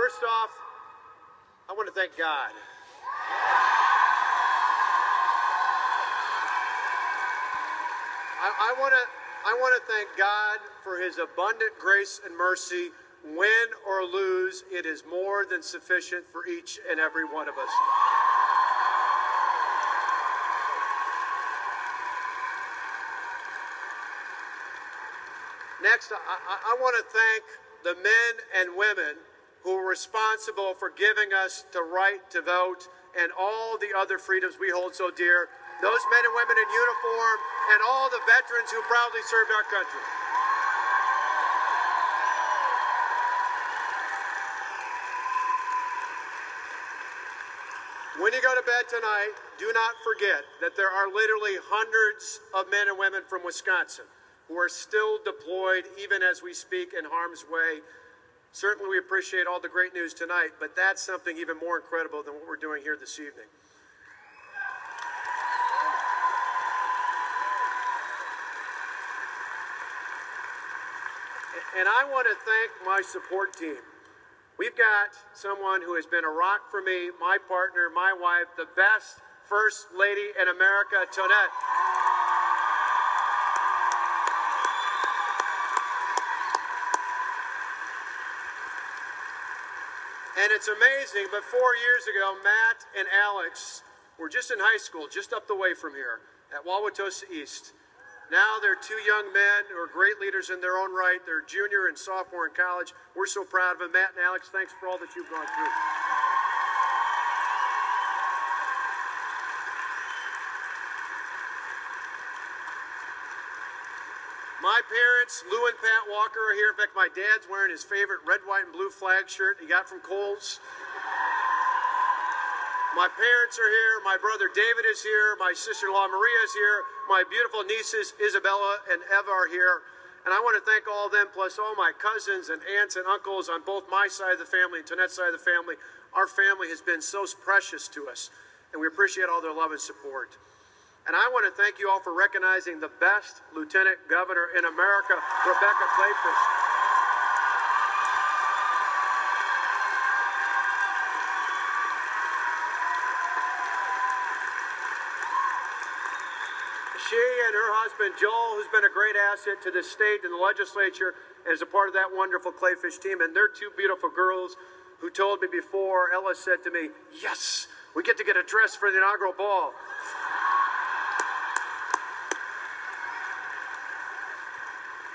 First off, I want to thank God. I want to thank God for his abundant grace and mercy. Win or lose, it is more than sufficient for each and every one of us. Next, I want to thank the men and women who are responsible for giving us the right to vote and all the other freedoms we hold so dear. Those men and women in uniform and all the veterans who proudly served our country. When you go to bed tonight, do not forget that there are literally hundreds of men and women from Wisconsin who are still deployed even as we speak in harm's way. Certainly we appreciate all the great news tonight, but that's something even more incredible than what we're doing here this evening. And I want to thank my support team. We've got someone who has been a rock for me, my partner, my wife, the best First Lady in America, Tonette. And it's amazing, but 4 years ago, Matt and Alex were just in high school, just up the way from here, at Wauwatosa East. Now they're two young men who are great leaders in their own right. They're junior and sophomore in college. We're so proud of them. Matt and Alex, thanks for all that you've gone through. My parents, Lou and Pat Walker, are here. In fact, my dad's wearing his favorite red, white, and blue flag shirt he got from Kohl's. My parents are here. My brother David is here. My sister-in-law Maria is here. My beautiful nieces Isabella and Eva are here. And I want to thank all of them, plus all my cousins and aunts and uncles on both my side of the family and Tonette's side of the family. Our family has been so precious to us, and we appreciate all their love and support. And I want to thank you all for recognizing the best lieutenant governor in America, Rebecca Kleefisch. She and her husband, Joel, who's been a great asset to the state and the legislature, and is a part of that wonderful Kleefisch team. And they're two beautiful girls who told me before, Ella said to me, yes, we get to get a dress for the inaugural ball.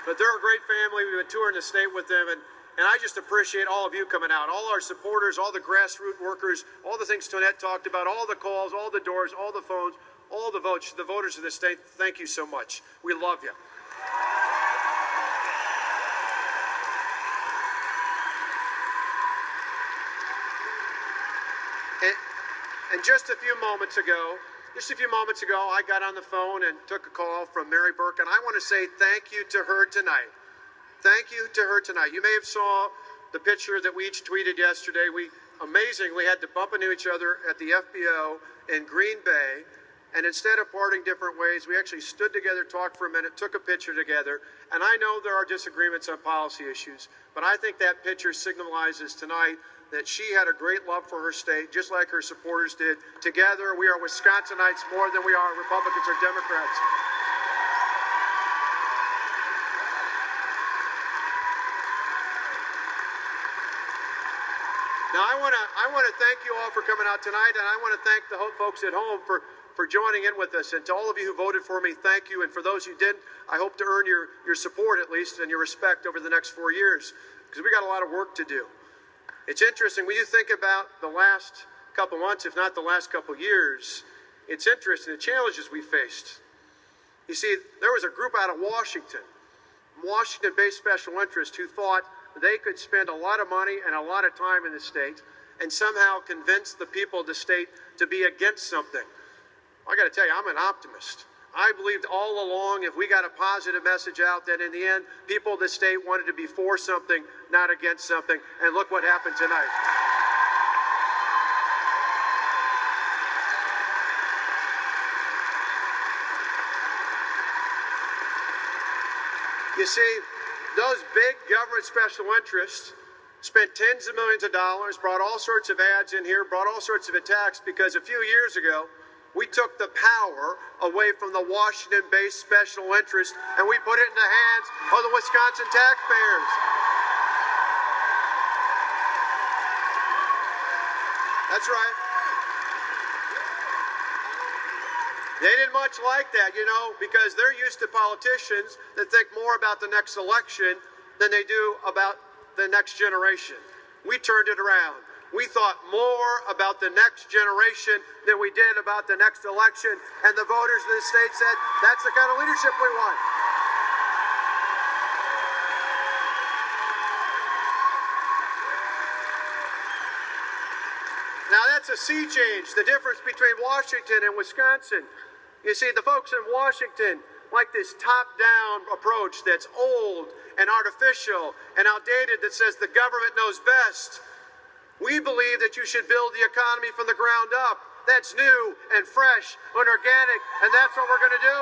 But they're a great family. We've been touring the state with them, and I just appreciate all of you coming out, all our supporters, all the grassroots workers, all the things Tonette talked about, all the calls, all the doors, all the phones, all the votes, the voters of the state. Thank you so much. We love you. And just a few moments ago, I got on the phone and took a call from Mary Burke, and I want to say thank you to her tonight. Thank you to her tonight. You may have saw the picture that we each tweeted yesterday. We amazingly had to bump into each other at the FBO in Green Bay, and instead of parting different ways, we actually stood together, talked for a minute, took a picture together. And I know there are disagreements on policy issues, but I think that picture signalizes tonight that she had a great love for her state, just like her supporters did. Together, we are Wisconsinites more than we are Republicans or Democrats. Now, I want to thank you all for coming out tonight, and I want to thank the folks at home for joining in with us. And to all of you who voted for me, thank you. And for those who didn't, I hope to earn your support at least and your respect over the next 4 years, because we got a lot of work to do. It's interesting, when you think about the last couple months, if not the last couple years, it's interesting, the challenges we faced. You see, there was a group out of Washington-based special interests who thought they could spend a lot of money and a lot of time in the state and somehow convince the people of the state to be against something. I got to tell you, I'm an optimist. I believed all along if we got a positive message out that in the end, people of the state wanted to be for something, not against something. And look what happened tonight. You see, those big government special interests spent tens of millions of dollars, brought all sorts of ads in here, brought all sorts of attacks, because a few years ago, we took the power away from the Washington-based special interest and we put it in the hands of the Wisconsin taxpayers. That's right. They didn't much like that, you know, because they're used to politicians that think more about the next election than they do about the next generation. We turned it around. We thought more about the next generation than we did about the next election, and the voters of the state said that's the kind of leadership we want. Now that's a sea change, the difference between Washington and Wisconsin. You see, the folks in Washington like this top-down approach that's old and artificial and outdated that says the government knows best. We believe that you should build the economy from the ground up. That's new and fresh and organic, and that's what we're going to do.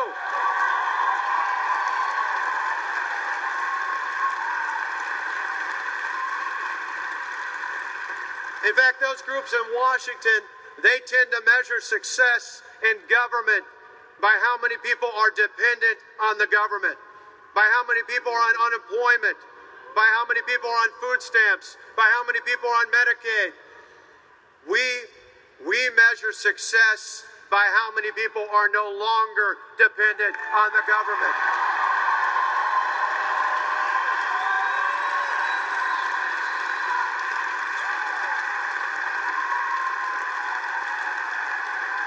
In fact, those groups in Washington, they tend to measure success in government by how many people are dependent on the government, by how many people are on unemployment, by how many people are on food stamps, by how many people are on Medicaid. We measure success by how many people are no longer dependent on the government.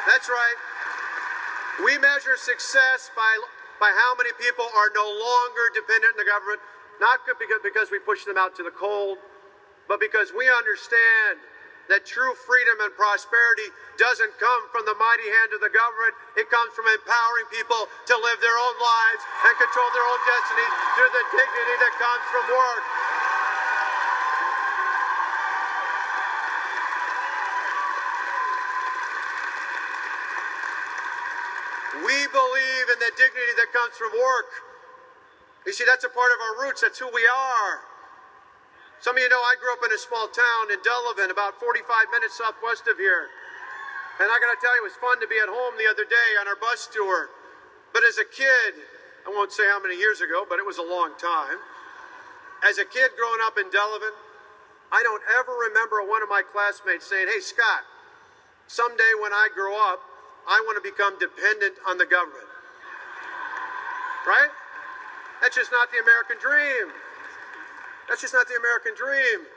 That's right. We measure success by how many people are no longer dependent on the government, not because we push them out to the cold, but because we understand that true freedom and prosperity doesn't come from the mighty hand of the government. It comes from empowering people to live their own lives and control their own destiny through the dignity that comes from work. We believe in the dignity that comes from work. You see, that's a part of our roots. That's who we are. Some of you know I grew up in a small town in Delavan, about 45 minutes southwest of here. And I got to tell you, it was fun to be at home the other day on our bus tour. But as a kid, I won't say how many years ago, but it was a long time. As a kid growing up in Delavan, I don't ever remember one of my classmates saying, "Hey, Scott, someday when I grow up, I want to become dependent on the government." Right? That's just not the American dream. That's just not the American dream.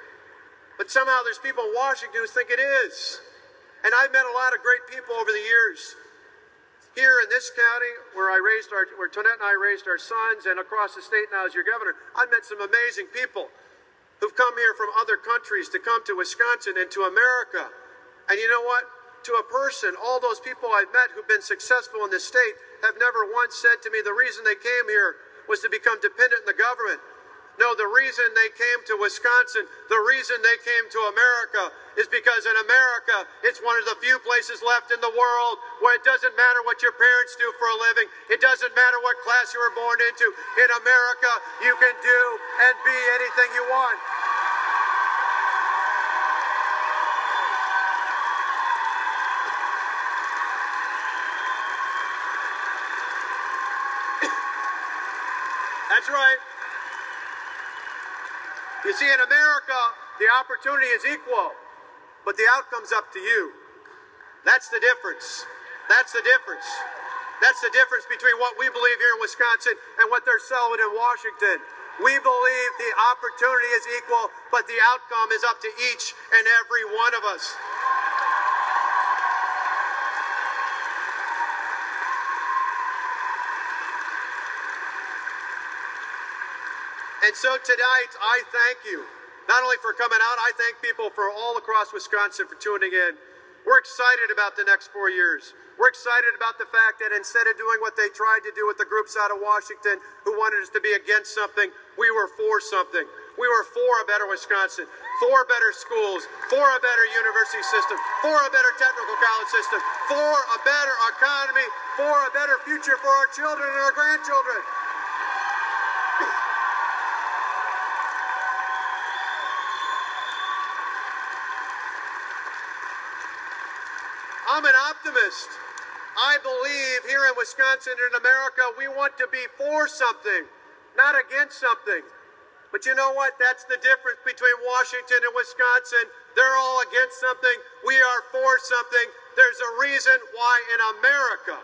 But somehow there's people in Washington who think it is. And I've met a lot of great people over the years. Here in this county, where Tonette and I raised our sons, and across the state now as your governor, I've met some amazing people who've come here from other countries to come to Wisconsin and to America. And you know what? To a person, all those people I've met who've been successful in this state have never once said to me the reason they came here was to become dependent on the government. No, the reason they came to Wisconsin, the reason they came to America is because in America, it's one of the few places left in the world where it doesn't matter what your parents do for a living. It doesn't matter what class you were born into. In America, you can do and be anything you want. That's right. You see, in America, the opportunity is equal, but the outcome's up to you. That's the difference. That's the difference. That's the difference between what we believe here in Wisconsin and what they're selling in Washington. We believe the opportunity is equal, but the outcome is up to each and every one of us. And so tonight, I thank you, not only for coming out, I thank people for all across Wisconsin for tuning in. We're excited about the next 4 years. We're excited about the fact that instead of doing what they tried to do with the groups out of Washington who wanted us to be against something, we were for something. We were for a better Wisconsin, for better schools, for a better university system, for a better technical college system, for a better economy, for a better future for our children and our grandchildren. I'm an optimist. I believe here in Wisconsin and in America, we want to be for something, not against something. But you know what? That's the difference between Washington and Wisconsin. They're all against something. We are for something. There's a reason why in America,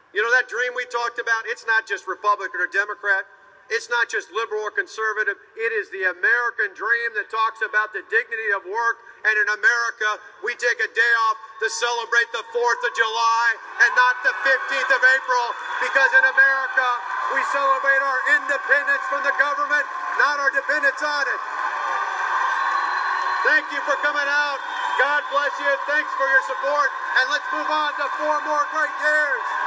you know, that dream we talked about, it's not just Republican or Democrat. It's not just liberal or conservative. It is the American dream that talks about the dignity of work. And in America, we take a day off to celebrate the 4th of July and not the 15th of April, because in America, we celebrate our independence from the government, not our dependence on it. Thank you for coming out. God bless you. Thanks for your support. And let's move on to 4 more great years.